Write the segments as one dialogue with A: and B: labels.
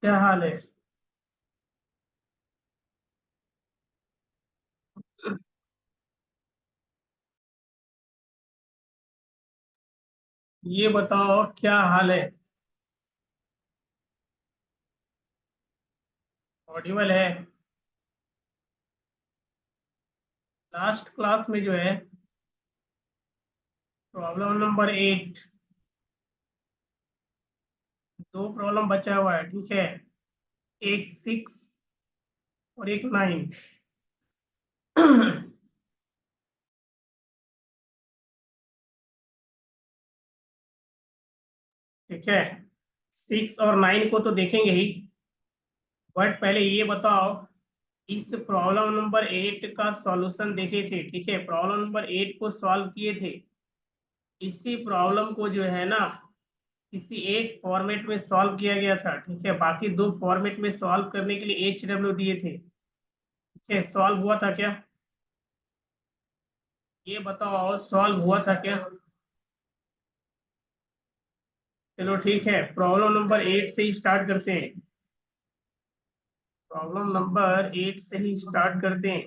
A: क्या हाल है? ये बताओ क्या हाल है? ऑडिबल है? लास्ट क्लास में जो है प्रॉब्लम नंबर 8, दो प्रॉब्लम बचा हुआ है, ठीक है। एक 6 और एक 9। ठीक है, 6 और 9 को तो देखेंगे ही, बट पहले ये बताओ, इस प्रॉब्लम नंबर 8 का सॉल्यूशन देखे थे, ठीक है। प्रॉब्लम नंबर 8 को सॉल्व किए थे। इसी प्रॉब्लम को जो है ना किसी एक फॉर्मेट में सॉल्व किया गया था, ठीक है। बाकी दो फॉर्मेट में सॉल्व करने के लिए HW दिए थे, ठीक है। सॉल्व हुआ था क्या? ये बताओ, सॉल्व हुआ था क्या? चलो ठीक है, प्रॉब्लम नंबर 8 से ही स्टार्ट करते हैं। प्रॉब्लम नंबर 8 से ही स्टार्ट करते हैं।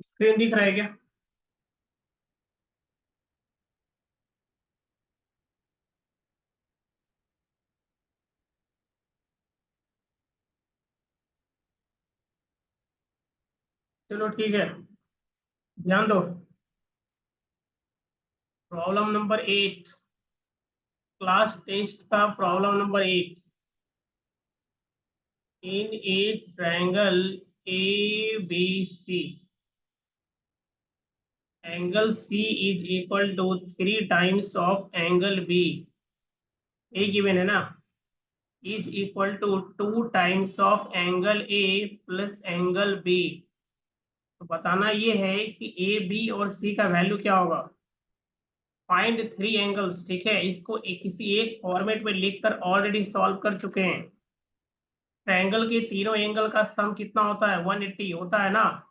A: स्क्रीन दिख रहा है क्या? चलो ठीक है, ध्यान दो। प्रॉब्लम नंबर 8, क्लास टेस्ट का problem number 8। In a triangle ABC, angle C is equal to 3 times of angle B, a given है ना, is equal to 2 times of angle A plus angle B। तो बताना ये है कि AB और C का वैल्यू क्या होगा। फाइंड 3 एंगल्स, ठीक है। इसको किसी एक फॉर्मेट में लिखकर ऑलरेडी सॉल्व कर चुके हैं। ट्रायंगल के तीनों एंगल का सम कितना होता है? 180 होता है ना।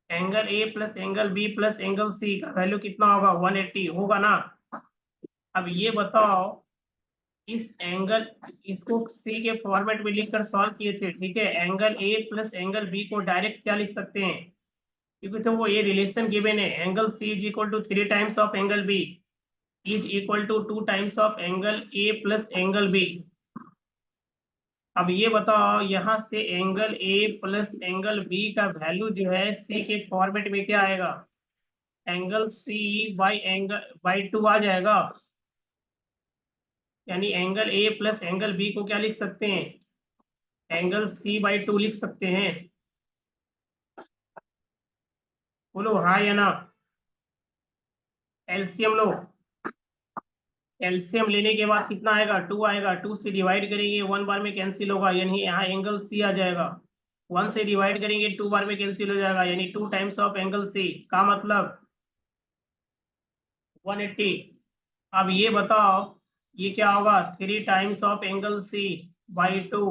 A: Angle A plus angle B plus angle C का वैल्यू कितना होगा? 180 होगा ना। अब ये बताओ, इस एंगल, इसको सी के फॉर्मेट में लिखकर सॉल्व किए थे, ठीक है। Angle A plus angle B को डायरेक्ट क्या लिख सकते हैं, क्योंकि तो वो ये रिलेशन गिवन है, angle C is equal to 3 times of angle B is equal to 2 times of angle A plus angle B. अब ये बताओ यहाँ से angle A plus angle B का वैल्यू जो है सी के फॉर्मेट में क्या आएगा, एंगल सी बाई 2 आ जाएगा। यानी angle A plus angle B को क्या लिख सकते हैं, एंगल सी बाई 2 लिख सकते हैं। बोलो हाँ या ना। एलसीएम लो, एलसीएम लेने के बाद कितना आएगा, 2 आएगा। 2 से डिवाइड करेंगे 1 बार में कैंसिल होगा, यानी यहाँ एंगल सी आ जाएगा। 1 से डिवाइड करेंगे 2 बार में कैंसिल हो जाएगा, यानी 2 टाइम्स ऑफ एंगल सी का मतलब 180। अब ये बताओ ये क्या होगा, 3 times of angle C by 2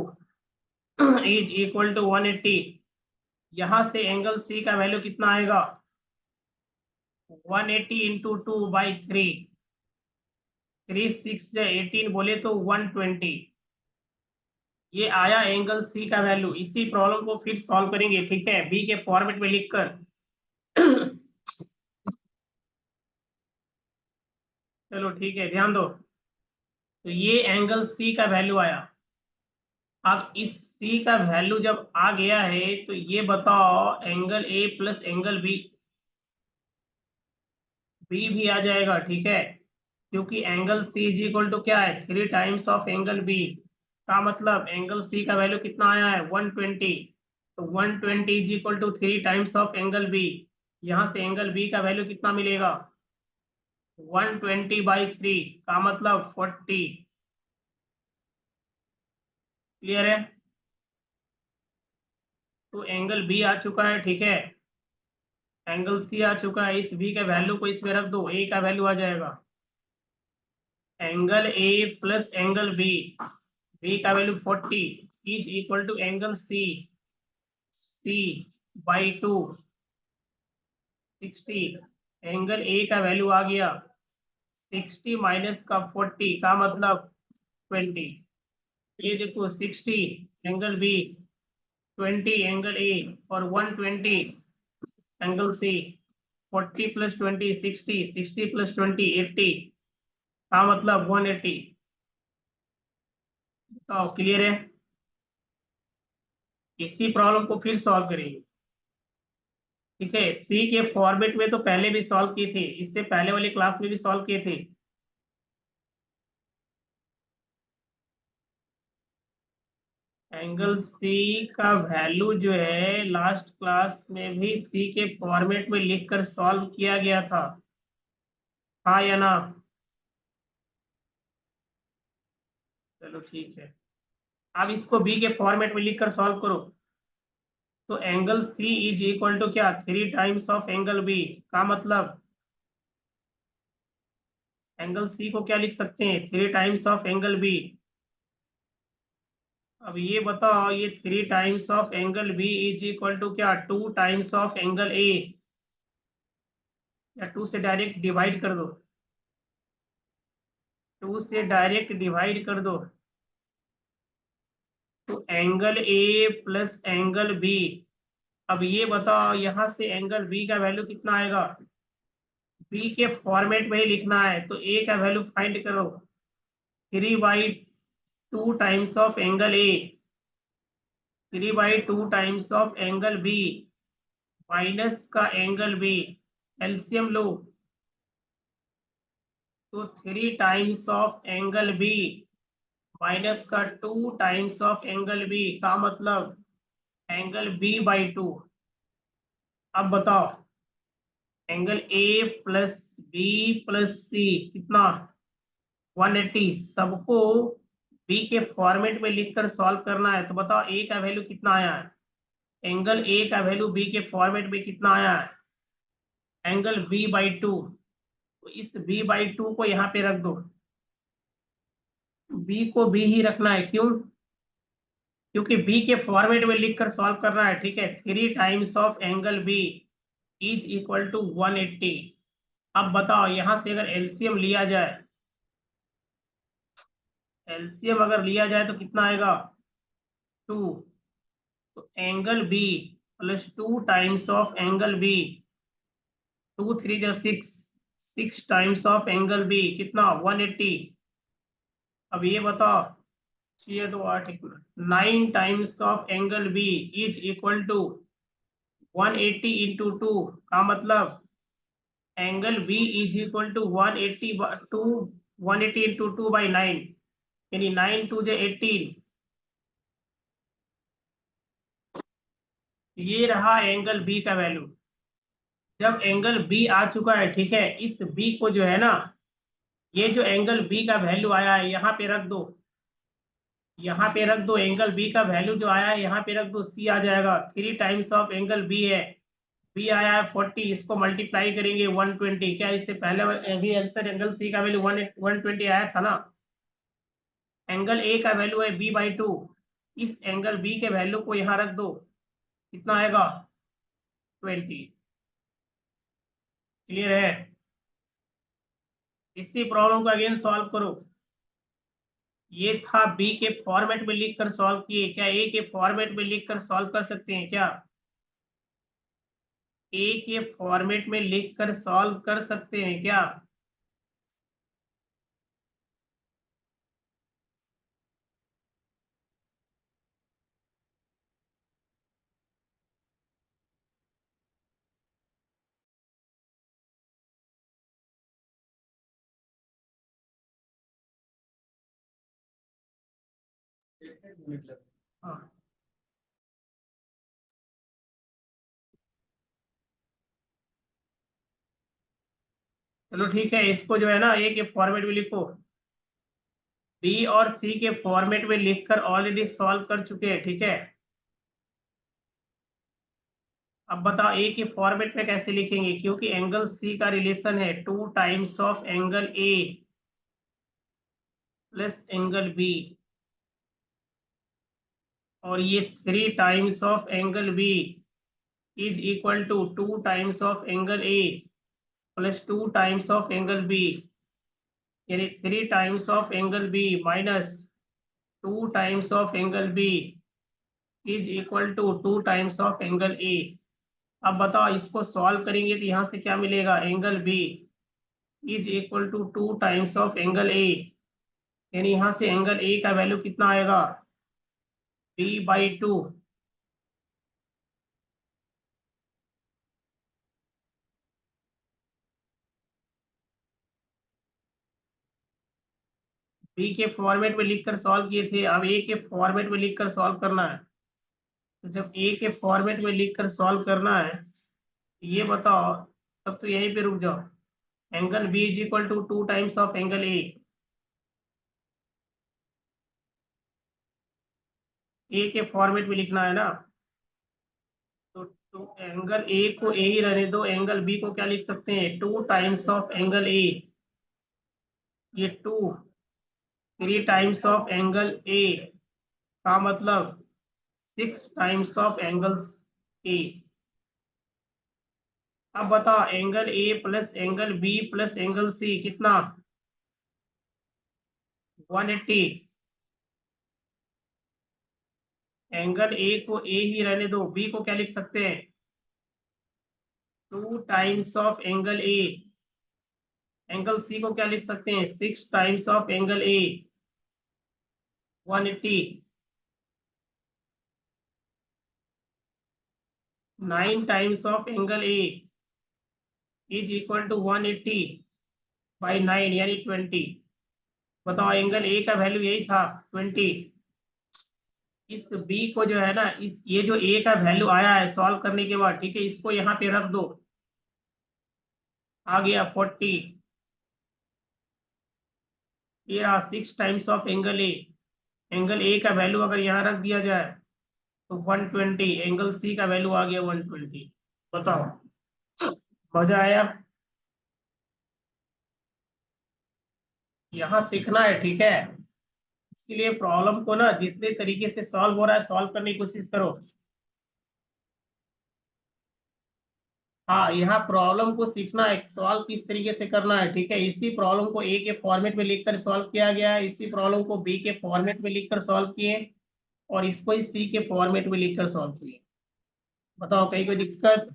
A: is equal to 180। यहाँ से एंगल सी का वैल्यू कितना आएगा, 180 इंटू 2 बाई 3, 3 6 18 बोले तो 120। ये आया एंगल सी का वैल्यू। इसी प्रॉब्लम को फिर सॉल्व करेंगे, ठीक है, बी के फॉर्मेट में लिखकर। चलो ठीक है, ध्यान दो। तो ये एंगल सी का वैल्यू आया। अब इस सी का वैल्यू जब आ गया है तो ये बताओ angle A plus angle B, B भी आ जाएगा, ठीक है। क्योंकि angle C is equal to क्या है, 3 टाइम्स ऑफ एंगल बी का मतलब एंगल सी का वैल्यू कितना आया है, 120। तो 120 is equal to 3 times of angle B. यहाँ से एंगल बी का वैल्यू कितना मिलेगा, 120/3 का मतलब 40। क्लियर है। तो एंगल बी आ चुका है, ठीक है। एंगल सी आ चुका है, इस बी के वैल्यू को इसमें रख दो, ए का वैल्यू आ जाएगा angle A plus angle B, B का value 40 is equal to angle C, C by 2 60। Angle A का वैल्यू आ गया 60 माइनस का 40 का मतलब 20। ये देखो 60 एंगल बी, 20 एंगल ए और 120 एंगल सी। 40 प्लस 20 60, 60 प्लस 20 80 का मतलब 180। तो क्लियर है। इसी प्रॉब्लम को फिर सॉल्व करेंगे, ठीक है। सी के फॉर्मेट में तो पहले भी सॉल्व किए थे, इससे पहले वाली क्लास में भी सॉल्व किए थे। एंगल सी का वैल्यू जो है लास्ट क्लास में भी सी के फॉर्मेट में लिखकर सॉल्व किया गया था, हाँ या ना। चलो ठीक है। अब इसको बी के फॉर्मेट में लिखकर सॉल्व करो। तो angle C is equal to क्या, 3 टाइम्स ऑफ एंगल बी का मतलब एंगल सी को क्या लिख सकते हैं, 3 टाइम्स ऑफ एंगल बी। अब ये बताओ ये 3 times of angle B is equal to क्या, 2 टाइम्स ऑफ एंगल ए, या 2 से डायरेक्ट डिवाइड कर दो, 2 से डायरेक्ट डिवाइड कर दो। तो angle A plus angle B. अब ये बताओ यहाँ से एंगल बी का वैल्यू कितना आएगा, बी के फॉर्मेट में ही लिखना है, तो ए का वैल्यू फाइंड करो, 3/2 times of angle A, 3/2 times of angle B minus का एंगल बी, एलसीएम लो। तो 3 times of angle B minus का 2 टाइम्स ऑफ एंगल बी का मतलब एंगल बी बाई 2। अब बताओ angle A plus B plus C कितना, 180। सबको बी के फॉर्मेट में लिखकर सॉल्व करना है। तो बताओ ए का वैल्यू कितना आया है, एंगल ए का वैल्यू बी के फॉर्मेट में कितना आया है, एंगल बी बाई 2। तो इस बी बाई 2 को यहाँ पे रख दो, बी को बी ही रखना है, क्यों, क्योंकि बी के फॉर्मेट में लिखकर सॉल्व करना है, ठीक है। 3 times of angle B is equal to 180। अब बताओ यहाँ से अगर एलसीएम लिया जाए, एलसीएम अगर लिया जाए तो कितना आएगा 2। तो angle B plus 2 times of angle B, 2 3 जा 6, 6 टाइम्स ऑफ एंगल बी कितना 180। अब ये बताओ, 6 2 8 9 times of angle B is equal to 180 into 2 का मतलब angle B is equal to 180 to 180 into 2 by 9, यानी 9 2 जे 18। ये रहा एंगल बी का वैल्यू। जब एंगल बी आ चुका है, ठीक है, इस बी को जो है ना, ये जो एंगल बी का वैल्यू आया है यहाँ पे रख दो, यहाँ पे रख दो। एंगल बी का वैल्यू जो आया है यहाँ पे रख दो, सी आ जाएगा। 3 टाइम्स ऑफ एंगल बी है, बी आया है 40, इसको मल्टीप्लाई करेंगे 120। क्या इससे पहले अभी आंसर एंगल सी का वैल्यू 120 आया था ना। एंगल ए का वैल्यू है बी बाई 2, इस एंगल बी के वैल्यू को यहाँ रख दो, कितना आएगा 20। क्लियर है। इसी प्रॉब्लम को अगेन सॉल्व करो। ये था बी के फॉर्मेट में लिख कर सॉल्व किए, क्या ए के फॉर्मेट में लिख कर सॉल्व कर सकते हैं क्या? ए के फॉर्मेट में लिख कर सॉल्व कर सकते हैं क्या? हाँ, चलो ठीक है, इसको जो है ना ए के फॉर्मेट में लिखो। बी और सी के फॉर्मेट में लिखकर ऑलरेडी सॉल्व कर चुके हैं, ठीक है। अब बताओ ए के फॉर्मेट में कैसे लिखेंगे, क्योंकि एंगल सी का रिलेशन है 2 times of angle A plus angle B, और ये 3 times of angle B is equal to 2 times of angle A plus 2 times of angle B, यानी 3 times of angle B minus 2 times of angle B is equal to 2 times of angle A. अब बताओ, इसको solve करेंगे तो यहाँ से क्या मिलेगा, angle B is equal to 2 times of angle A, यानी यहाँ से एंगल ए का वैल्यू कितना आएगा बी बाई 2। बी के फॉर्मेट में लिखकर सॉल्व किए थे, अब ए के फॉर्मेट में लिखकर सॉल्व करना है। तो जब ए के फॉर्मेट में लिखकर सॉल्व करना है, ये बताओ, तब तो यहीं पे रुक जाओ। Angle B is equal to 2 times of angle A के फॉर्मेट में लिखना है ना। तो एंगल ए को ए ही रहने दो, एंगल बी को क्या लिख सकते हैं 2 टाइम्स ऑफ एंगल ए, ये 2 3 टाइम्स ऑफ एंगल ए का मतलब 6 टाइम्स ऑफ एंगल्स ए। अब बताओ, angle A plus angle B plus angle C कितना 180। एंगल ए को ए ही रहने दो, बी को क्या लिख सकते हैं 2 times of angle A, angle C को क्या लिख सकते हैं 6 times of angle A 180। 9 times of angle A is equal to 180 by 9 यानी 20। बताओ, एंगल ए का वैल्यू यही था 20। इस बी को जो है ना, इस ये जो ए का वैल्यू आया है सॉल्व करने के बाद, ठीक है, इसको यहाँ पे रख दो, आ गया 40। ये रहा 6 times of angle A, angle A का वैल्यू अगर यहाँ रख दिया जाए तो 120, एंगल सी का वैल्यू आ गया 120। बताओ, मजा आया? यहाँ सीखना है, ठीक है। इसीलिए प्रॉब्लम को ना जितने तरीके से सॉल्व हो रहा है सॉल्व करने की कोशिश करो। हाँ, यहाँ प्रॉब्लम को सीखना है, सॉल्व किस तरीके से करना है, ठीक है। इसी प्रॉब्लम को ए के फॉर्मेट में लिखकर सॉल्व किया गया है, इसी प्रॉब्लम को बी के फॉर्मेट में लिखकर सॉल्व किए, और इसको ही सी के फॉर्मेट में लिखकर सॉल्व किए। बताओ कहीं कोई दिक्कत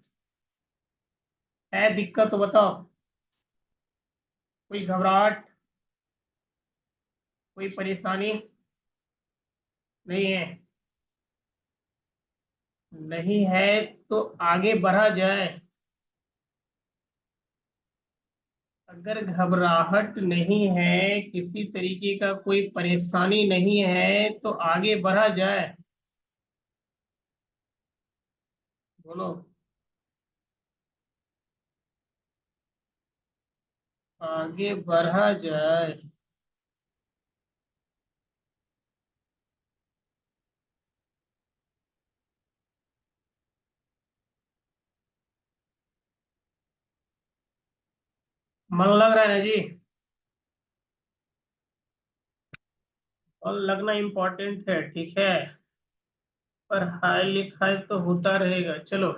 A: है? दिक्कत तो बताओ, कोई घबराहट, कोई परेशानी नहीं है? नहीं है तो आगे बढ़ा जाए। अगर घबराहट नहीं है, किसी तरीके का कोई परेशानी नहीं है, तो आगे बढ़ा जाए। बोलो, आगे बढ़ा जाए। मन लग रहा है ना जी? और लगना इम्पोर्टेंट है, ठीक है। पर हाई लिखाई तो होता रहेगा। चलो,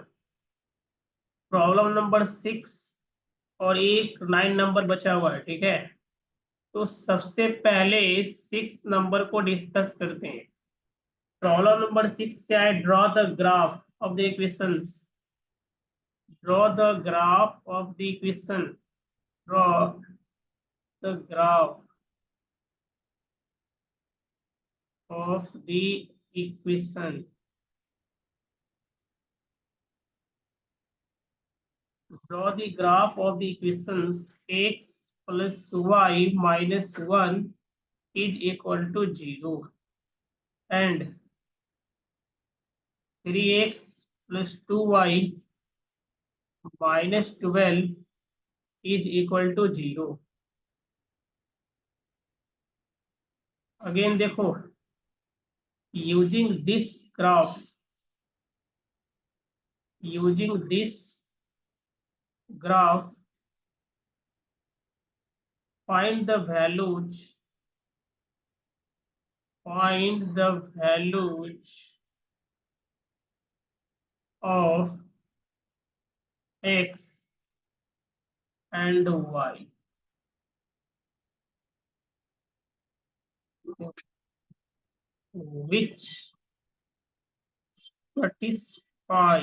A: प्रॉब्लम नंबर 6 और एक 9 नंबर बचा हुआ है, ठीक है। तो सबसे पहले 6 नंबर को डिस्कस करते हैं। प्रॉब्लम नंबर 6 क्या है? Draw the graph of the equations. Draw the graph of the equation. Draw the graph of the equation. Draw the graph of the equations x plus y minus 1 is equal to 0 and 3x plus 2y minus 12 is equal to 0. Again देखो, using this graph, find the values of x and y, which satisfy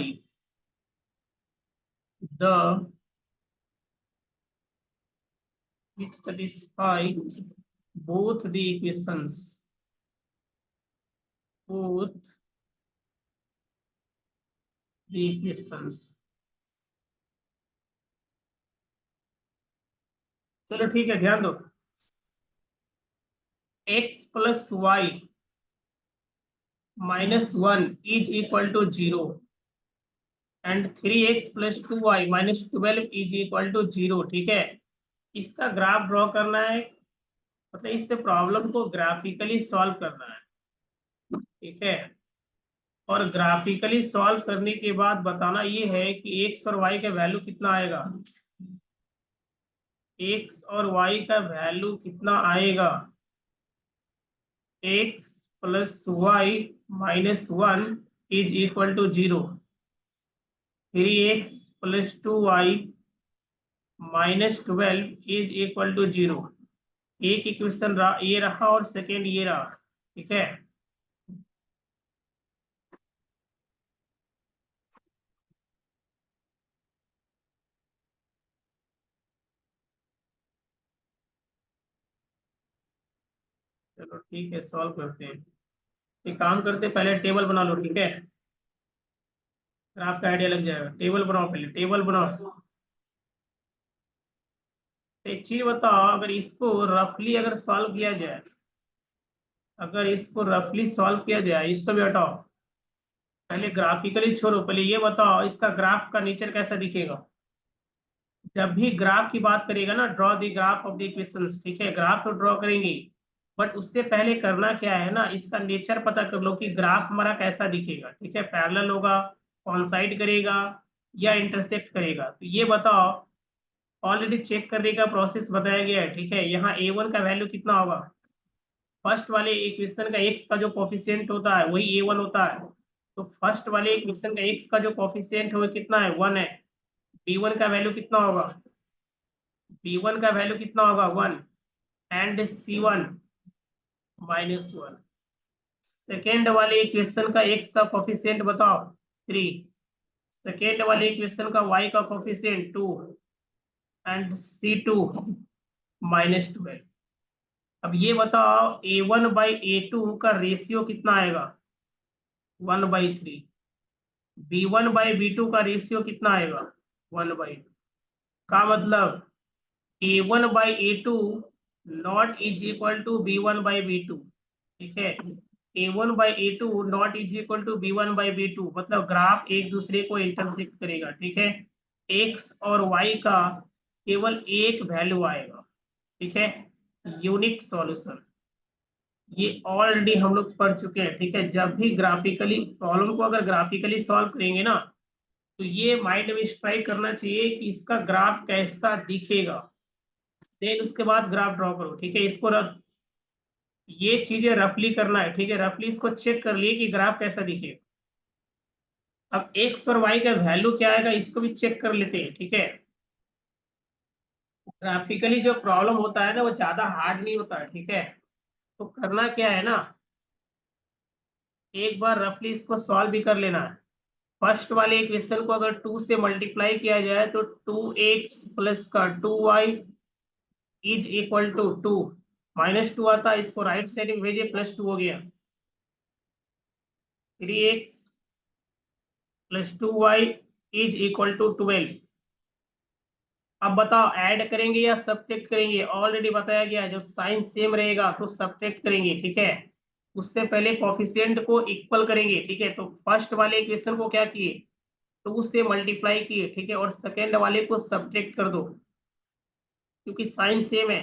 A: the both the equations, both the equations. चलो ठीक है, ध्यान दो। x plus y minus 1 is equal to 0 and 3x plus 2y minus 12 is equal to 0, ठीक है। इसका graph draw करना है, मतलब इससे प्रॉब्लम को ग्राफिकली सॉल्व करना है, ठीक है। और ग्राफिकली सॉल्व करने के बाद बताना ये है कि x और y का वैल्यू कितना आएगा। x और y का वैल्यू कितना आएगा? x plus y minus 1 is equal to 0, 3x plus 2y minus 12 is equal to 0। एक इक्वेशन ये रहा और सेकेंड ये रहा, ठीक है। चलो ठीक है, सॉल्व करते हैं। एक काम करते हैं, पहले टेबल बना लो, ठीक है। फिर आपका आइडिया लग जाएगा। टेबल बनाओ, पहले टेबल बनाओ। एक चीज बताओ, अगर इसको रफली अगर सॉल्व किया जाए, अगर इसको रफली सॉल्व किया जाए, इसको भी हटाओ, पहले ग्राफिकली छोड़ो, पहले ये बताओ इसका ग्राफ का नेचर कैसा दिखेगा। जब भी ग्राफ की बात करेगा ना, draw the graph of the equations, ठीक है, ग्राफ तो ड्रॉ करेंगे, बट उससे पहले करना क्या है ना, इसका नेचर पता कर लो कि ग्राफ हमारा कैसा दिखेगा, ठीक है। पैरेलल होगा, कॉन्साइड करेगा, या इंटरसेक्ट करेगा। तो ये बताओ, ऑलरेडी चेक करने का प्रोसेस बताया गया है, ठीक है। यहाँ a1 का वैल्यू कितना होगा? फर्स्ट वाले इक्वेशन का x का जो कोफिशिएंट होता है वही a1 होता है। तो फर्स्ट वाले इक्वेशन का x का जो कोफिशिएंट है वो कितना है? 1 है। B1 का वैल्यू कितना होगा, B1 का वैल्यू कितना होगा 1, एंड C1 -1। सेकेंड वाले इक्वेशन का x का कोफिशिएंट बताओ 3, सेकेंड वाले इक्वेशन का y का कोफिशिएंट 2, एंड C2 -12। अब ये बताओ A1/A2 का रेशियो कितना आएगा, 1/3। B1/B2 का रेशियो कितना आएगा, 1/2। का मतलब A1/A2 not is equal to B1/B2, ठीक है। A1/A2 not is equal to B1/B2 मतलब ग्राफ एक दूसरे को इंटरसेक्ट करेगा, ठीक है। x और y का केवल एक वैल्यू आएगा, ठीक है। यूनिक सॉल्यूशन, ये ऑलरेडी हम लोग पढ़ चुके हैं, ठीक है। जब भी ग्राफिकली प्रॉब्लम को अगर ग्राफिकली सॉल्व करेंगे ना, तो ये माइंड में स्ट्राइक करना चाहिए कि इसका ग्राफ कैसा दिखेगा, देन उसके बाद ग्राफ ड्रॉ करो, ठीक है। इसको ये चीजें रफली करना है, ठीक है। रफली इसको चेक कर लिए कि ग्राफ कैसा दिखेगा। अब एक्स और वाई का वैल्यू क्या आएगा इसको भी चेक कर लेते हैं, ठीक है। ग्राफिकली जो प्रॉब्लम होता है ना वो ज्यादा हार्ड नहीं होता है, ठीक है। तो करना क्या है ना, एक बार रफली इसको सॉल्व भी कर लेना है। फर्स्ट वाले इक्वेशन को अगर 2 से मल्टीप्लाई किया जाए तो 2x प्लस का 2y इज इक्वल टू 2, -2 आता है, इसको राइट साइड में भेजिए, +2 हो गया। 3x plus 2y is equal to 12। अब बताओ ऐड करेंगे या सब्ट्रैक्ट करेंगे, ऑलरेडी बताया गया है जब साइन सेम रहेगा तो सब्ट्रैक्ट करेंगे, ठीक है। उससे पहले कोफिशिएंट को इक्वल करेंगे, ठीक है। तो फर्स्ट वाले इक्वेशन को क्या किए, 2 से मल्टीप्लाई किए, ठीक है, और सेकेंड वाले को सब्ट्रैक्ट कर दो क्योंकि साइन सेम है।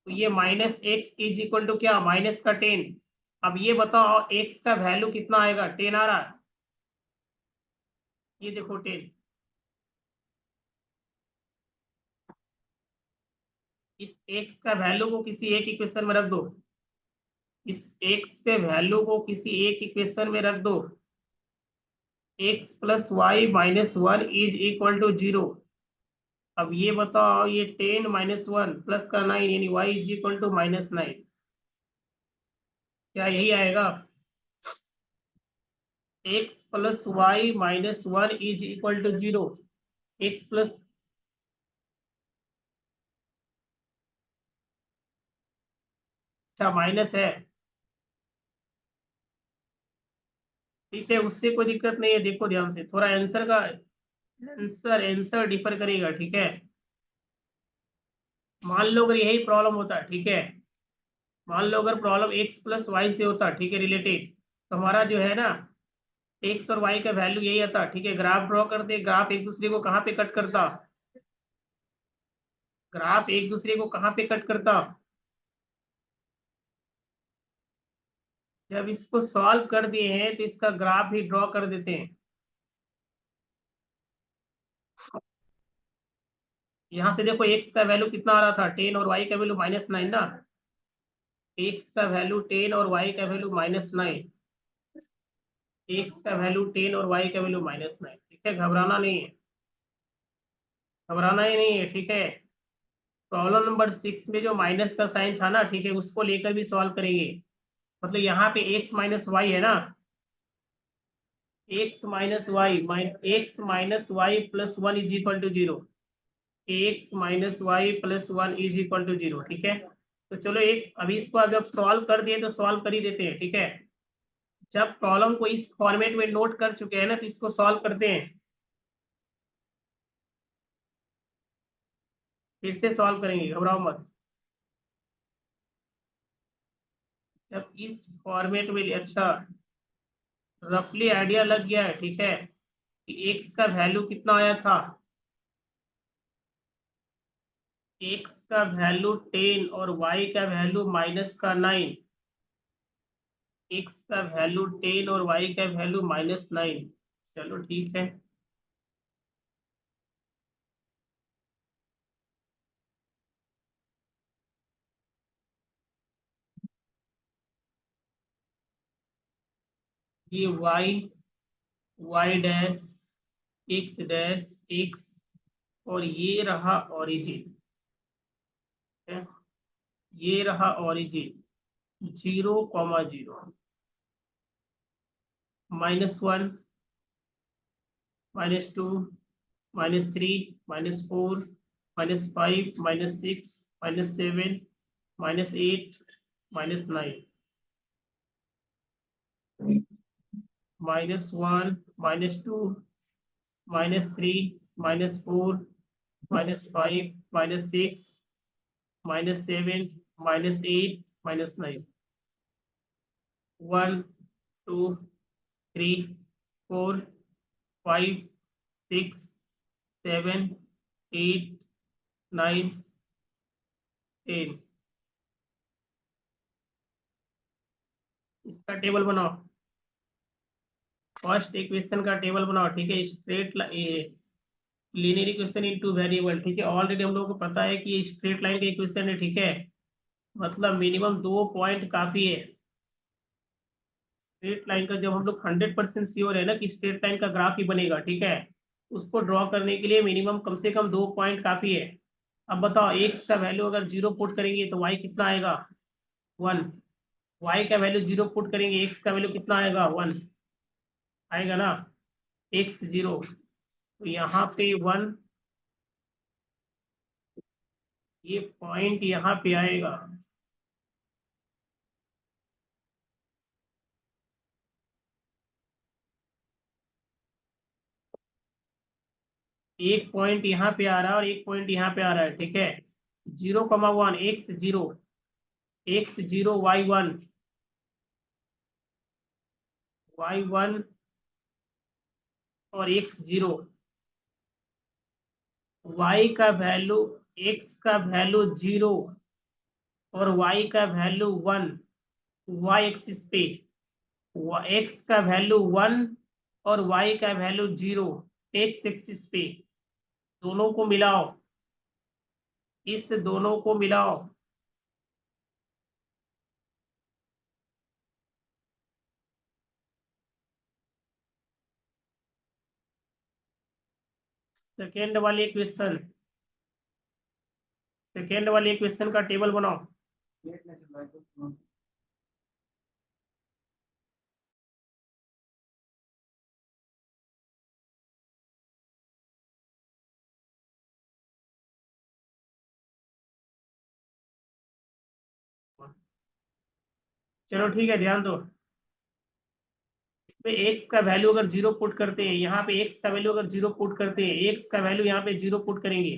A: तो ये -x इज इक्वल टू क्या, -10। अब ये बताओ x का वैल्यू कितना आएगा, 10 आ रहा है, ये देखो 10। इस x का वैल्यू को किसी एक इक्वेशन में रख दो, इस x के वैल्यू को किसी एक इक्वेशन में रख दो, x plus y -1 is equal to 0। अब ये बताओ ये 10 -1 प्लस का 9 यानी y इज इक्वल टू -9, क्या यही आएगा, x plus y -1 is equal to 0। x plus, अच्छा माइनस है, ठीक है, उससे कोई दिक्कत नहीं है। देखो ध्यान से थोड़ा आंसर का, आंसर आंसर डिफर करेगा, ठीक है। मान लो अगर यही प्रॉब्लम होता, ठीक है, मान लो अगर प्रॉब्लम x प्लस वाई से होता, ठीक है, रिलेटेड, तो हमारा जो है ना x और y का वैल्यू यही आता, ठीक है। ग्राफ ड्रॉ करते, ग्राफ एक दूसरे को कहाँ पे कट करता, ग्राफ एक दूसरे को कहाँ पे कट करता, जब इसको सॉल्व कर दिए हैं तो इसका ग्राफ भी ड्रॉ कर देते हैं। यहाँ से देखो x का वैल्यू कितना आ रहा था 10 और y का वैल्यू -9 ना, x का वैल्यू 10 और y का वैल्यू -9, x का वैल्यू 10 और y का वैल्यू -9, ठीक है। घबराना नहीं है, घबराना ही नहीं है, ठीक है। प्रॉब्लम नंबर 6 में जो माइनस का साइन था ना, ठीक है, उसको लेकर भी सॉल्व करेंगे। मतलब यहाँ पे x माइनस वाई है ना, x plus one is equal to 0, x-y + 1 = 0, ठीक है। तो चलो एक अभी इसको अभी अब सॉल्व कर दिए तो सॉल्व कर ही देते हैं, ठीक है। जब प्रॉब्लम को इस फॉर्मेट में नोट कर चुके हैं ना तो इसको सॉल्व करते हैं, फिर से सॉल्व करेंगे, घबराओ मत। जब इस फॉर्मेट में, अच्छा रफली आइडिया लग गया है, ठीक है, कि एक्स का वैल्यू कितना आया था, एक्स का वैल्यू 10 और वाई का वैल्यू -9, एक्स का वैल्यू 10 और वाई का वैल्यू -9। चलो ठीक है, ये y, y dash x dash x, और ये रहा ऑरिजिन है, ये रहा ऑरिजिन 0,0, -1, -2, -3, -4, -5, -6, -7, -8, -9, -1, -2, -3, -4, -5, -6, -7, -8, -9, 1, 2, 3, 4, 5, 6, 7, 8, 9, 10। इसका टेबल बनाओ, फर्स्ट इक्वेशन का टेबल बनाओ, ठीक है। Straight linear equation into variable, ठीक है। ऑलरेडी हम लोगों को पता है कि ये स्ट्रेट लाइन का इक्वेशन है, ठीक है। मतलब मिनिमम 2 पॉइंट काफी है। स्ट्रेट लाइन का जब हम लोग 100% श्योर है ना कि स्ट्रेट लाइन का ग्राफ ही बनेगा, ठीक है, उसको ड्रॉ करने के लिए मिनिमम कम से कम 2 पॉइंट काफी है। अब बताओ, एक्स का वैल्यू अगर 0 पुट करेंगे तो वाई कितना आएगा? 1। वाई का वैल्यू 0 पुट करेंगे, एक्स का वैल्यू कितना आएगा? 1 आएगा ना। एक्स 0, तो यहाँ पे 1, ये पॉइंट यहाँ पे आएगा। एक पॉइंट यहाँ पे आ रहा है और एक पॉइंट यहाँ पे आ रहा है, ठीक है। 0,1, x 0, x 0, y 1, y 1 और x 0। y का वैल्यू, x का वैल्यू 0 और y का वैल्यू 1, y एक्सिस पे। x का वैल्यू 1 और y का वैल्यू 0 x एक्सिस पे। दोनों को मिलाओ, इस दोनों को मिलाओ। सेकेंड वाले क्वेश्चन, सेकेंड वाले क्वेश्चन का टेबल बनाओ। चलो ठीक है, ध्यान दो। इसमें एक्स का वैल्यू अगर 0 पुट करते हैं, यहाँ पे एक्स का वैल्यू अगर 0 पुट करते हैं, एक्स का वैल्यू यहाँ पे 0 पुट करेंगे,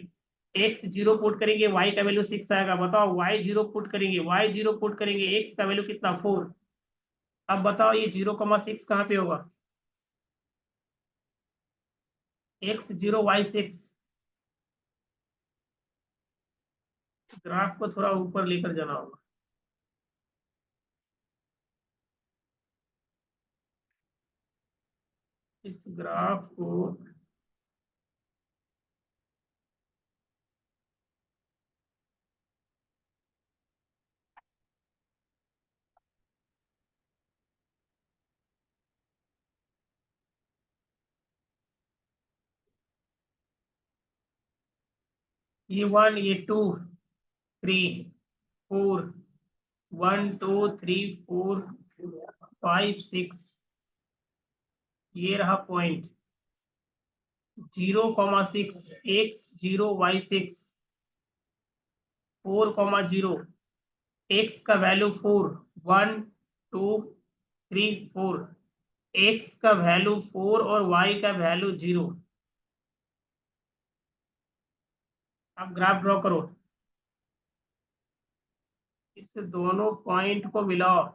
A: एक्स 0 पुट करेंगे, वाई का वैल्यू 6 आएगा। बताओ, वाई 0 पुट करेंगे, वाई 0 पुट करेंगे, एक्स का वैल्यू कितना? 4। अब बताओ ये 0,6 कहाँ पे होगा? x 0 y 6। ग्राफ को थोड़ा ऊपर लेकर जाना होगा। इस ग्राफ को ये 1, ये 2, 3, 4, 1, 2, 3, 4, 5, 6, ये रहा पॉइंट 0,6, x 0 y 6, 4,0, एक्स का वैल्यू 4, 1, 2, 3, 4, एक्स का वैल्यू 4 और वाई का वैल्यू 0। अब ग्राफ ड्रॉ करो, इस दोनों पॉइंट को मिलाओ।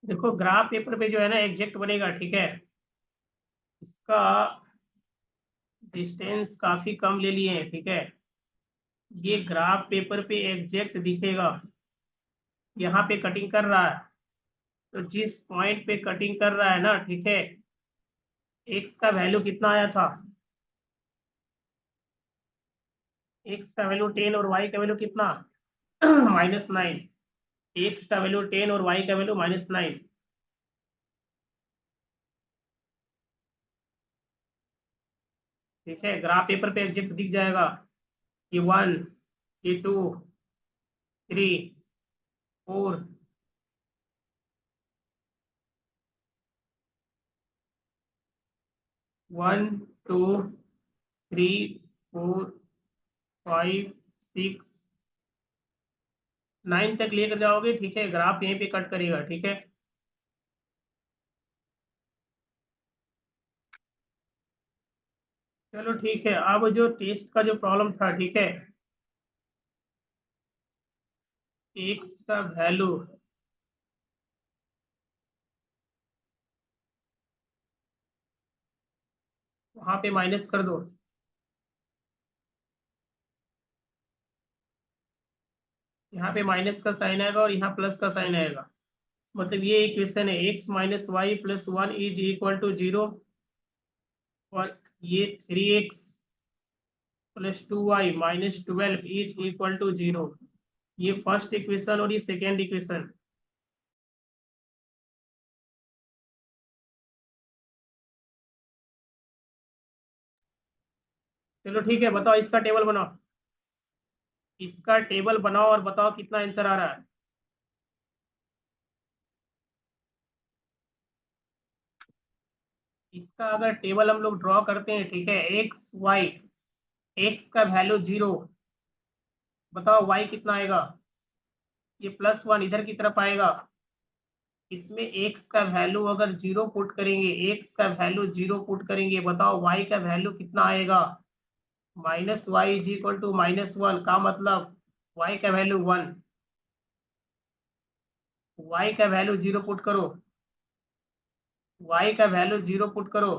A: देखो ग्राफ पेपर पे जो है ना एग्जैक्ट बनेगा, ठीक है। इसका डिस्टेंस काफी कम ले लिए हैं, ठीक है। ये ग्राफ पेपर पे एग्जैक्ट दिखेगा, यहाँ पे कटिंग कर रहा है, तो जिस पॉइंट पे कटिंग कर रहा है ना, ठीक है, एक्स का वैल्यू कितना आया था, एक्स का वैल्यू 10 और वाई का वैल्यू कितना -9। एक्स का वैल्यू 10 और वाई का वैल्यू -9। ठीक है, ग्राफ पेपर पे एग्जैक्ट दिख जाएगा। ये 1, ये 2, 3, 4, 1, 2, 3, 4, 5, 6, 9 तक लेकर जाओगे, ठीक है, ग्राफ यहीं पे कट करेगा, ठीक है। चलो ठीक है, अब जो टेस्ट का जो प्रॉब्लम था, ठीक है, एक्स का वैल्यू वहां पे माइनस कर दो, यहाँ पे माइनस का साइन आएगा और यहाँ प्लस का साइन आएगा। मतलब ये इक्वेशन है, x minus y plus 1 is equal to 0, और ये 3x plus 2y minus 12 is equal to 0। ये फर्स्ट इक्वेशन और ये सेकेंड इक्वेशन। चलो ठीक है, बताओ इसका टेबल बनाओ, इसका टेबल बनाओ और बताओ कितना आंसर आ रहा है। इसका अगर टेबल हम लोग ड्रॉ करते हैं, ठीक है, एक्स वाई, एक्स का वैल्यू 0, बताओ वाई कितना आएगा, ये +1 इधर की तरफ आएगा। इसमें एक्स का वैल्यू अगर 0 पुट करेंगे, एक्स का वैल्यू 0 पुट करेंगे, बताओ वाई का वैल्यू कितना आएगा, -y इज इक्वल टू -1 का मतलब y का वैल्यू 1, y का वैल्यू 0 पुट करो, y का वैल्यू 0 पुट करो,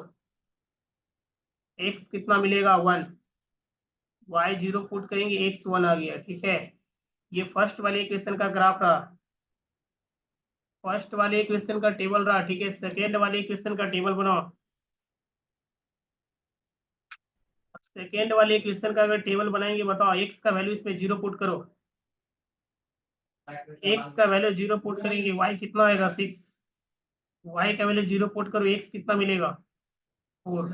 A: x कितना मिलेगा 1, y 0 पुट करेंगे, x 1 आ गया, ठीक है। ये फर्स्ट वाले इक्वेशन का ग्राफ रहा, फर्स्ट वाले इक्वेशन का टेबल रहा, ठीक है। सेकेंड वाले इक्वेशन का टेबल बनाओ, सेकेंड वाले इक्वेशन का अगर टेबल बनाएंगे, बताओ x का वैल्यू इसमें 0 पुट करो, x का वैल्यू 0 पुट करेंगे, y कितना आएगा 6, y का वैल्यू 0 पुट करो, x कितना मिलेगा 4।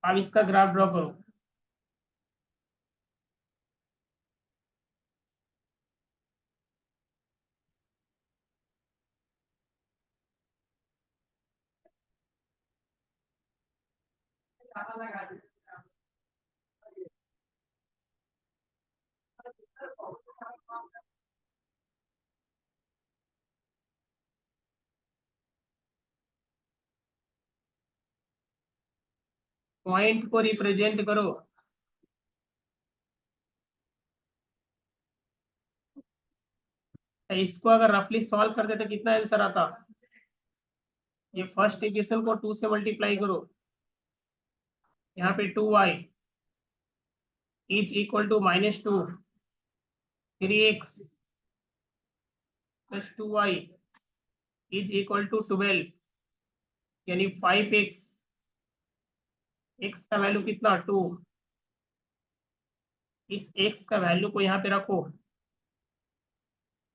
A: अब इसका ग्राफ ड्रॉ करो। पॉइंट को रिप्रेजेंट करो, तो इसको अगर रफली सॉल्व करते तो कितना आंसर आता, ये फर्स्ट इक्वेशन को 2 से मल्टीप्लाई करो, यहाँ पे 2y is equal to -2, 3x plus 2y is equal to 12, यानी 5x, x का वैल्यू कितना 2, इस x का वैल्यू को यहाँ पे रखो,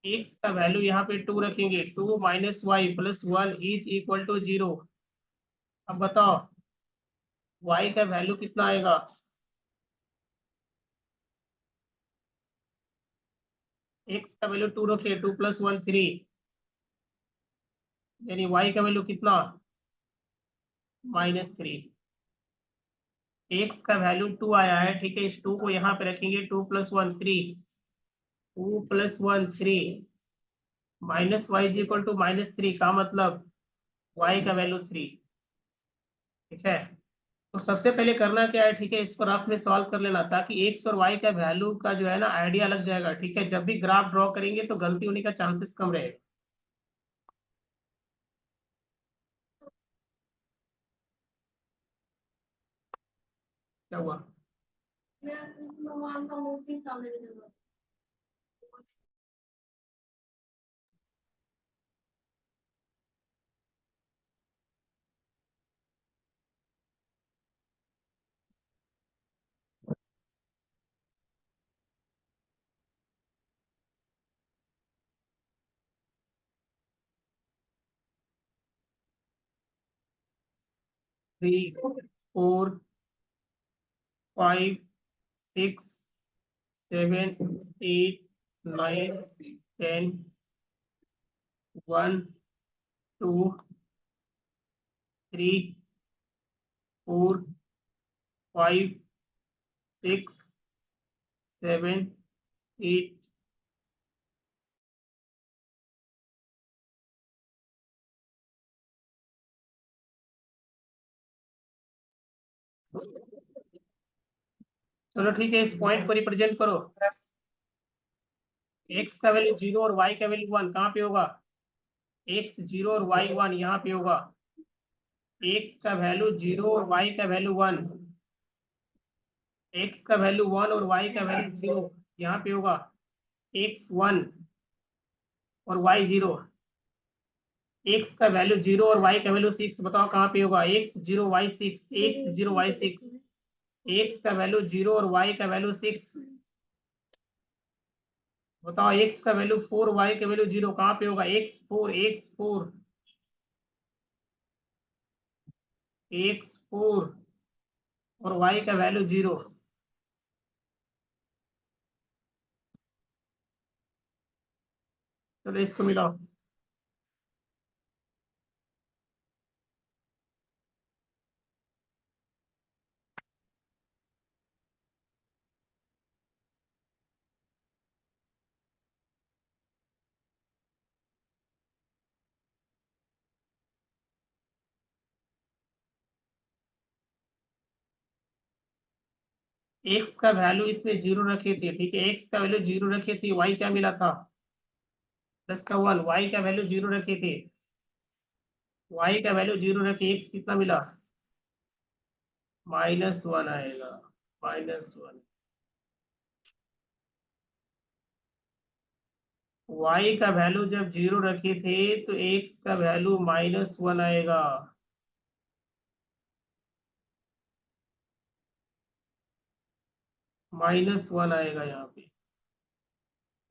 A: x का वैल्यू यहाँ पे 2 रखेंगे, 2 minus y plus 1 is equal to 0। अब बताओ y का वैल्यू कितना आएगा, x का वैल्यू 2 रखे, 2 + 1 3, यानी y का वैल्यू कितना -3। एक्स का वैल्यू 2 आया है, ठीक है, इस 2 को यहाँ पे रखेंगे, 2 + 1 3, 2 + 1 3, -y इज इक्वल टू -3 का मतलब y का वैल्यू 3, ठीक है। तो सबसे पहले करना क्या है, ठीक है, इसको रफ में सॉल्व कर लेना, ताकि एक्स और y का वैल्यू का जो है ना आइडिया लग जाएगा, ठीक है। जब भी ग्राफ ड्रॉ करेंगे तो गलती होने का चांसेस कम रहेगा। क्या हुआ?
B: मेरा कृष्ण भगवान का मूर्ति था मेरे जगह।
A: 3 4 5 6 7 8 9 10 1 2 3 4 5 6 7 8। चलो ठीक है, इस पॉइंट को रिप्रेजेंट करो। एक्स का वैल्यू 0 और वाई का वैल्यू 1 कहाँ पे होगा? एक्स 0 और वाई 1 यहाँ पे होगा। एक्स का वैल्यू 0 और वाई का वैल्यू 1, एक्स का वैल्यू 1 और वाई का वैल्यू 0 यहाँ पे होगा। एक्स 1 और वाई 0, एक्स का वैल्यू 0 और वाई का वैल्यू 6, बताओ कहाँ पे होगा? X 0 y 6, x 0 y 6, x का वैल्यू 0 और वाई का वैल्यू 6, बताओ एक्स का वैल्यू 4 वाई का वैल्यू 0 कहाँ पे होगा? एक्स 4 एक्स 4 एक्स 4 और वाई का वैल्यू 0। चलो इसको मिलाओ। एक्स का वैल्यू इसमें 0 रखे थे, ठीक है, एक्स का वैल्यू 0 रखे थे, वाई क्या मिला था? प्लस का 1, वाई का वैल्यू 0 रखे थे, वाई का वैल्यू 0 रखे, एक्स कितना मिला? -1 आएगा, -1। वाई का वैल्यू जब 0 रखे थे तो एक्स का वैल्यू -1 आएगा। -1 आएगा यहाँ पे,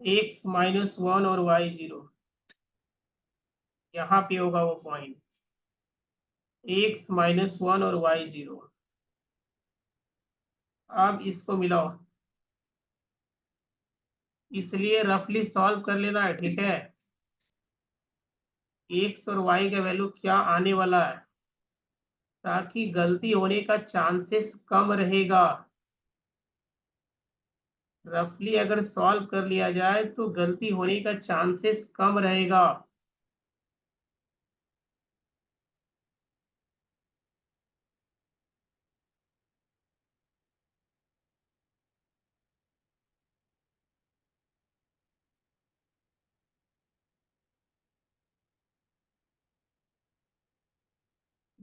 A: एक्स -1 और वाई 0, यहाँ पे होगा वो पॉइंट, एक्स -1 और वाई 0। अब इसको मिलाओ, इसलिए रफली सॉल्व कर लेना है, ठीक है। एक्स और वाई का वैल्यू क्या आने वाला है, ताकि गलती होने का चांसेस कम रहेगा। रफली अगर सॉल्व कर लिया जाए तो गलती होने का चांसेस कम रहेगा।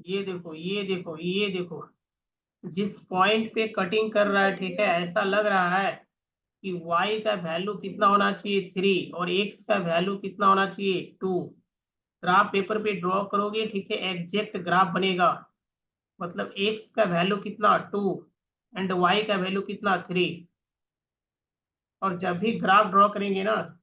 A: ये देखो ये देखो ये देखो, जिस पॉइंट पे कटिंग कर रहा है, ठीक है, ऐसा लग रहा है कि y का वैल्यू कितना होना चाहिए 3 और x का वैल्यू कितना होना चाहिए 2। ग्राफ पेपर पे ड्रॉ करोगे, ठीक है, एग्जैक्ट ग्राफ बनेगा। मतलब x का वैल्यू कितना 2 एंड y का वैल्यू कितना 3। और जब भी ग्राफ ड्रॉ करेंगे ना,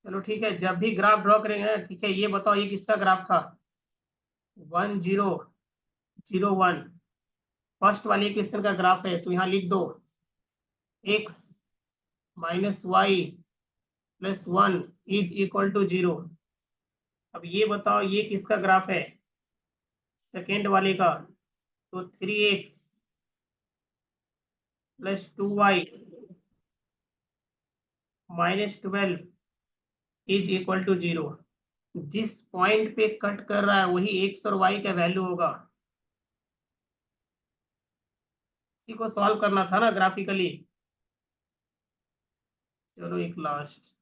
A: चलो ठीक है, जब भी ग्राफ ड्रॉ करेंगे ना, ठीक है, ये बताओ ये किसका ग्राफ था? 1001, फर्स्ट वाले क्वेश्चन का ग्राफ है, तो यहाँ लिख दो x -y plus 1 is equal to 0। अब ये बताओ ये किसका ग्राफ है, सेकेंड वाले का। तो 3x plus 2y minus 12 is equal to 0। जिस पॉइंट पे कट कर रहा है वही x और y का वैल्यू होगा। इसी को सॉल्व करना था ना ग्राफिकली। चलो एक लास्ट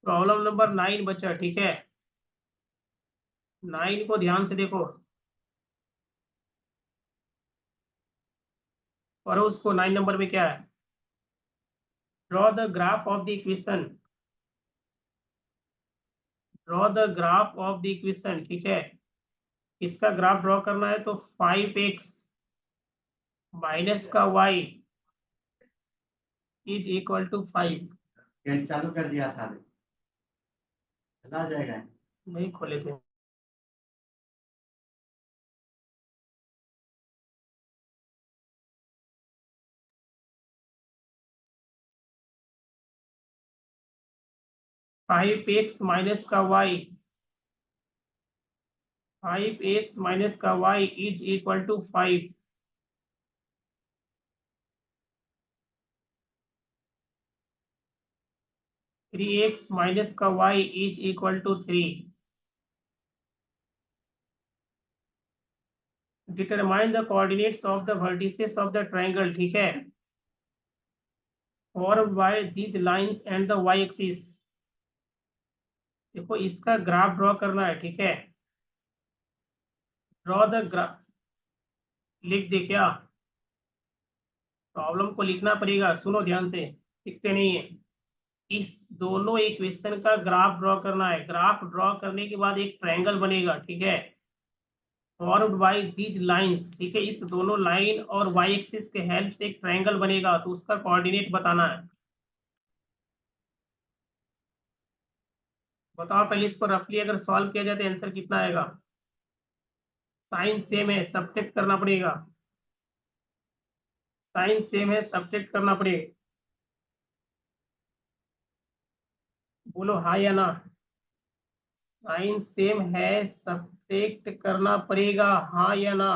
A: प्रॉब्लम नंबर 9 बचा, ठीक है। 9 को ध्यान से देखो, और उसको 9 नंबर में क्या है, draw the graph of the equation. Draw the graph of the equation, ठीक है। इसका ग्राफ ड्रॉ करना है तो 5x माइनस का y is equal to 5।
C: Pen चालू कर दिया था, चला जाएगा।
A: नहीं खोले थे। 5x माइनस का y, 5x माइनस का y is equal to 5। Three x minus का y is equal to 3। Determine the coordinates of the vertices of the triangle, ठीक है, formed by these lines and the y axis. देखो इसका graph draw करना है, ठीक है। ड्रॉ द ग्राफ, लिख दे क्या, प्रॉब्लम को लिखना पड़ेगा, सुनो ध्यान से, लिखते नहीं है। इस दोनों इक्वेशन का ग्राफ ड्रॉ करना है। ग्राफ ड्रॉ करने के बाद एक ट्रायंगल बनेगा, ठीक है, फॉर्म्ड बाय दीज लाइंस, ठीक है। इस दोनों लाइन और y एक्सिस के हेल्प से एक ट्रायंगल बनेगा, तो उसका कोऑर्डिनेट बताना है। बताओ पहले इसको रफली अगर सॉल्व किया जाए तो आंसर कितना आएगा। साइन सेम है, सब्ट्रैक्ट करना पड़ेगा। साइन सेम है, सब्ट्रैक्ट करना पड़ेगा। बोलो हाँ या ना। साइन सेम है, सब्ट्रैक्ट करना पड़ेगा, हाँ या ना।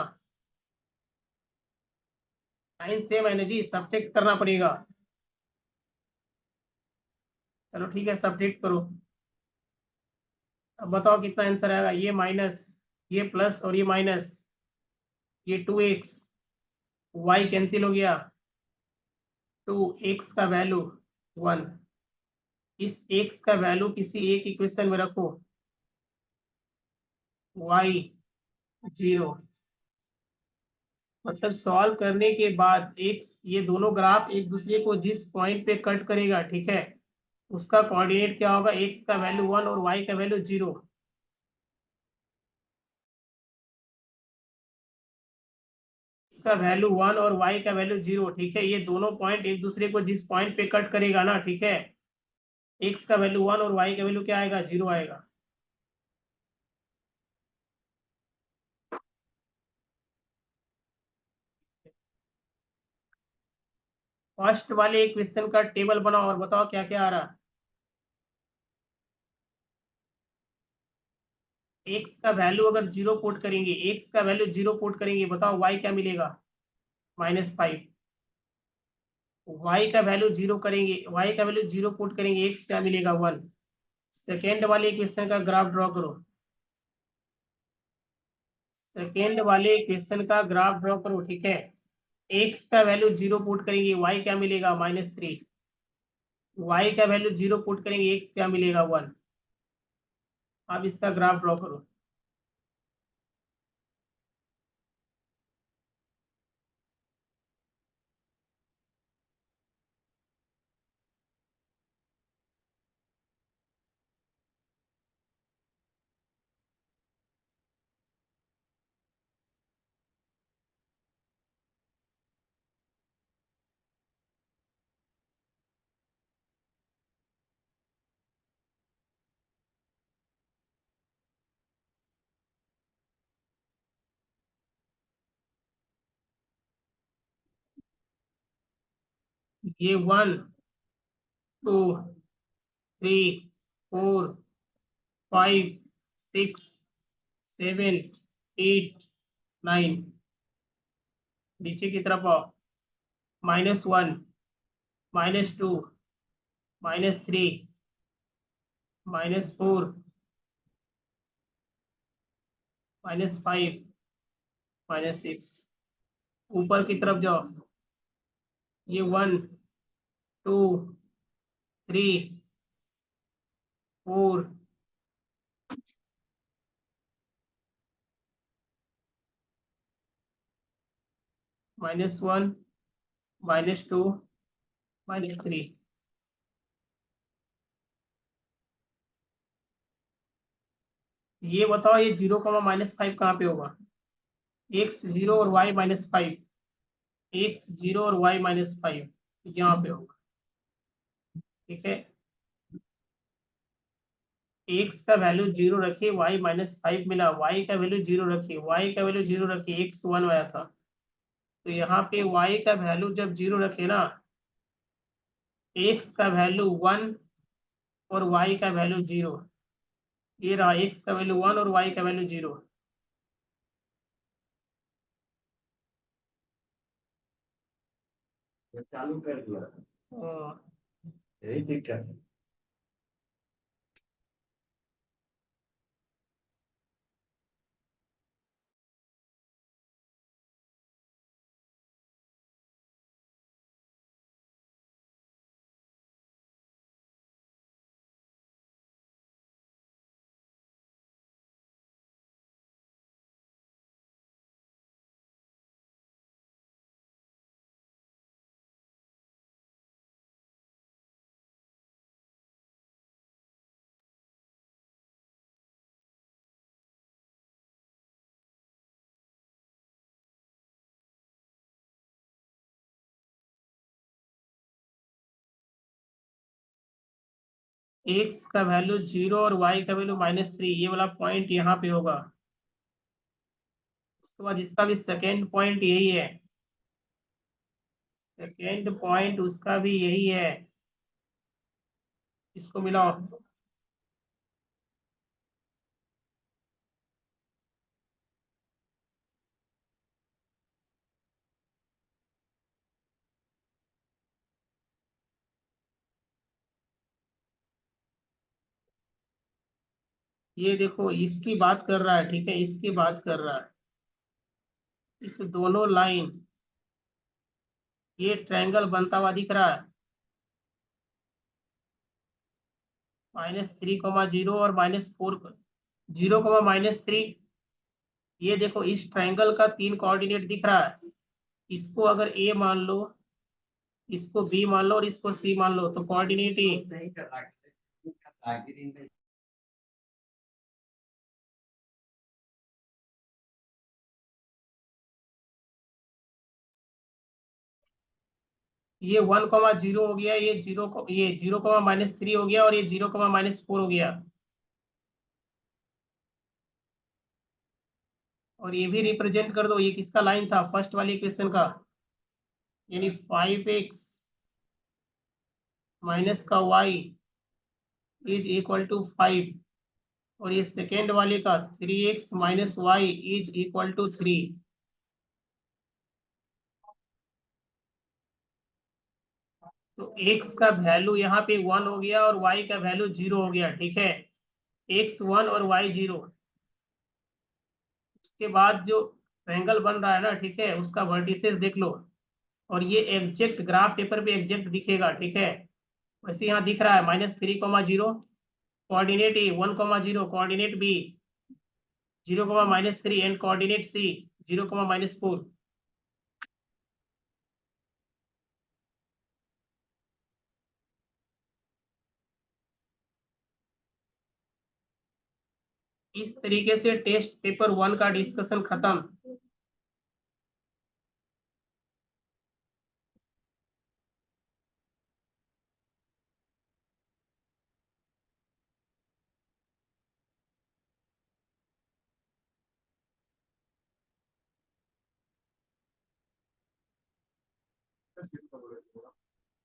A: साइन सेम है ना जी, सब्ट्रैक्ट करना पड़ेगा। चलो ठीक है, सब्ट्रैक्ट करो। अब बताओ कितना आंसर आएगा। ये माइनस, ये प्लस और ये माइनस, ये 2x, y कैंसिल हो गया, 2x का वैल्यू 1। इस x का वैल्यू किसी एक इक्वेशन में रखो, y 0। मतलब सॉल्व करने के बाद एक, ये दोनों ग्राफ एक दूसरे को जिस पॉइंट पे कट करेगा, ठीक है, उसका कोऑर्डिनेट क्या होगा, x का वैल्यू 1 और y का वैल्यू 0। इसका वैल्यू 1 और y का वैल्यू 0, ठीक है। ये दोनों पॉइंट एक दूसरे को जिस पॉइंट पे कट करेगा ना, ठीक है, x का वैल्यू 1 और y का वैल्यू क्या आएगा, 0 आएगा। फर्स्ट वाले इक्वेशन का टेबल बनाओ और बताओ क्या क्या आ रहा है। x का वैल्यू अगर 0 पुट करेंगे, x का वैल्यू 0 पुट करेंगे, बताओ y क्या मिलेगा, -5। y का वैल्यू 0 करेंगे, y का वैल्यू 0 पुट करेंगे, x क्या मिलेगा, 1। सेकेंड वाले इक्वेशन का ग्राफ ड्रॉ करो। सेकेंड वाले इक्वेशन का ग्राफ ड्रॉ करो, ठीक है। x का वैल्यू 0 पुट करेंगे, y क्या मिलेगा, -3। y का वैल्यू 0 पुट करेंगे, x क्या मिलेगा, 1। अब इसका ग्राफ ड्रॉ करो। ये 1 2 3 4 5 6 7 8 9, नीचे की तरफ आओ, -1 -2 -3 -4 -5 -6, ऊपर की तरफ जाओ, ये 1 2 3 4 -1 -2 -3। ये बताओ ये 0, -5 कहाँ पे होगा? x0 और y-5, x0 और y-5 यहाँ पे होगा, ठीक है। x का वैल्यू 0 रखिए, y-5 मिला, y का वैल्यू 0 रखिए, y का वैल्यू 0 रखिए, x 1 आया था, तो यहाँ पे y का वैल्यू जब 0 रखे ना, x का वैल्यू 1 और y का वैल्यू 0, ये रहा x का वैल्यू 1 और y का वैल्यू 0।
C: ये चालू कर दिया, यही दिक्कत है।
A: x का वैल्यू 0 और y का वैल्यू -3, ये वाला पॉइंट यहाँ पे होगा। उसके बाद इसका भी सेकेंड पॉइंट यही है, सेकेंड पॉइंट उसका भी यही है, इसको मिलाओ, ये देखो इसकी बात कर रहा है, ठीक है, इसकी बात कर रहा है, इस दोनों लाइन, ये ट्रायंगल बनता हुआ दिख रहा है, -3, 0 और -4, 0, -3, ये देखो इस ट्रायंगल का 3 कोऑर्डिनेट दिख रहा है, इसको अगर ए मान लो, इसको बी मान लो और इसको सी मान लो, तो कोऑर्डिनेट ए,
C: नहीं कर रहा है।
A: ये 1, 0 हो गया, ये 0, -3 हो गया, और ये 0, -4 हो गया, और ये भी रिप्रेजेंट कर दो, ये किसका लाइन था, फर्स्ट वाली इक्वेशन का, यानी 5x माइनस का y इज इक्वल टू 5, और ये सेकेंड वाले का 3x minus y is equal to 3। तो x का वैल्यू यहाँ पे 1 हो गया और y का वैल्यू 0 हो गया, ठीक है, x 1 और y 0। उसके बाद जो ट्रायंगल बन रहा है ना, ठीक है, उसका वर्टिसेस देख लो, और ये एग्जैक्ट ग्राफ पेपर पे एग्जैक्ट दिखेगा, ठीक है, वैसे यहाँ दिख रहा है -3, 0 coordinate A, 1, 0 coordinate B, 0, -3 and coordinate C, 0, -4। इस तरीके से टेस्ट पेपर 1 का डिस्कशन खत्म।